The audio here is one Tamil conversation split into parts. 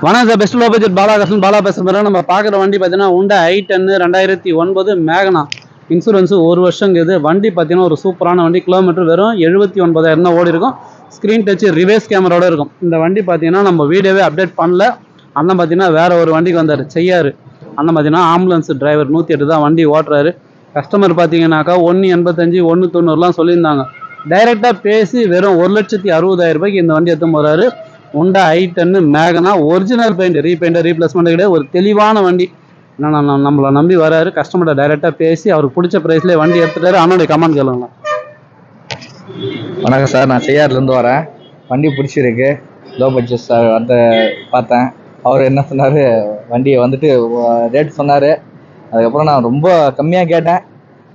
வணக்கம் sir, best low budget Bala பேசுகிறேன். நம்ம பார்க்குற வண்டி பார்த்தீங்கன்னா Hyundai i10 2009 மேகனா. இன்சூரன்ஸு 1 வருஷங்குது. வண்டி பார்த்தீங்கன்னா ஒரு சூப்பரான வண்டி. கிலோமீட்டர் வெறும் 79,000 தான் ஓடி இருக்கும். ஸ்க்ரீன் டச் ரிவர்ஸ் கேமராவோட இருக்கும். இந்த வண்டி பார்த்தீங்கன்னா நம்ம வீடியோவே அப்டேட் பண்ணல. அண்ணன் பார்த்தீங்கன்னா வேற ஒரு வண்டிக்கு வந்தார் செய்யாரு. அண்ணன் பார்த்தீங்கன்னா ஆம்புலன்ஸ் டிரைவர் 108 தான் வண்டி ஓட்டுறாரு. கஸ்டமர் பார்த்தீங்கன்னாக்கா 185 190 சொல்லியிருந்தாங்க. டைரெக்டாக பேசி வெறும் 1,60,000 ரூபாய்க்கு இந்த வண்டி எடுத்து போகிறாரு. Hyundai i10 மேகனா ஒரிஜினல் பெயிண்ட், ரீபெயிண்ட் ரீப்ளேஸ்மெண்ட் கிடையாது. ஒரு தெளிவான வண்டி. நம்மளை நம்பி வராரு. கஸ்டமர்கிட்ட டைரெக்டாக பேசி அவருக்கு பிடிச்ச ப்ரைஸ்லேயே வண்டி எடுத்துட்டாரு. அவனுடைய கமெண்ட் கேளுங்க. வணக்கம் சார், நான் செய்யார்லேருந்து வரேன். வண்டி பிடிச்சிருக்கு. லோ பட்ஜெட் சார் வந்து பார்த்தேன். அவர் என்ன சொன்னார், வண்டியை வந்துட்டு ரேட் சொன்னார். அதுக்கப்புறம் நான் ரொம்ப கம்மியாக கேட்டேன்.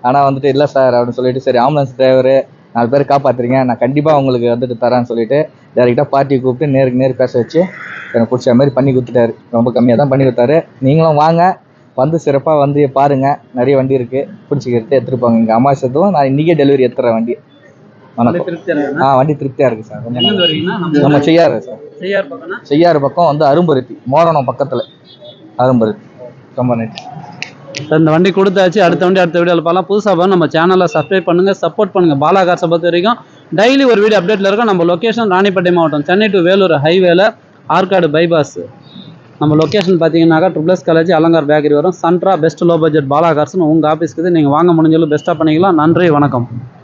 ஆனால் வந்துட்டு இல்லை சார் அப்படின்னு சொல்லிட்டு, சரி ஆம்புலன்ஸ் டிரைவரு 4 பேர் காப்பாற்றுறீங்க, நான் கண்டிப்பாக உங்களுக்கு வந்துட்டு தரேன்னு சொல்லிட்டு டேரெக்டாக பார்ட்டி கூப்பிட்டு நேருக்கு நேர் பேச வச்சு எனக்கு பிடிச்ச மாதிரி பண்ணி கொடுத்துட்டாரு. ரொம்ப கம்மியாக தான் பண்ணி கொடுத்தாரு. நீங்களும் வாங்க, வந்து சிறப்பாக வந்து பாருங்கள். நிறைய வண்டி இருக்குது, பிடிச்சிக்கிட்டு எடுத்துகிட்டு போங்க. இங்கே அமாவாசையும் நான் இன்றைக்கே டெலிவரி எடுத்துறேன் வண்டி. வணக்கம். வண்டி திருப்தியாக இருக்குது சார். நம்ம செய்யாறு சார், செய்யாறு பக்கம் வந்து அரும்பருத்தி, மோரணம் பக்கத்தில் அரும்பருத்தி. ரொம்ப நன்றி. இந்த வண்டி கொடுத்தாச்சு. அடுத்த வீடியோவில் பார்க்கலாம். புதுசாக நம்ம சேனலை சப்ஸ்கிரைப் பண்ணுங்கள், சப்போர்ட் பண்ணுங்கள். பாலா கார்ஸை பொறுத்த வரைக்கும் டெய்லி ஒரு வீடியோ அப்டேட்டில் இருக்கும். நம்ம லொக்கேஷன் ராணிப்பேட்டை மாவட்டம், சென்னை டு வேலூர் ஹைவேல ஆற்காடு பைபாஸ். நம்ம லொக்கேஷன் பார்த்தீங்கன்னாக்கா ட்ரிபிள்எஸ் காலேஜ், அலங்கார் பேக்கரி வரும். சன்ட்ரா பெஸ்ட் லோ பட்ஜெட் பாலா கார்ஸ்னு உங்கள் ஆஃபீஸ்க்கு நீங்கள் வாங்க முடிஞ்சாலும் பெஸ்ட்டாக பண்ணிக்கலாம். நன்றி, வணக்கம்.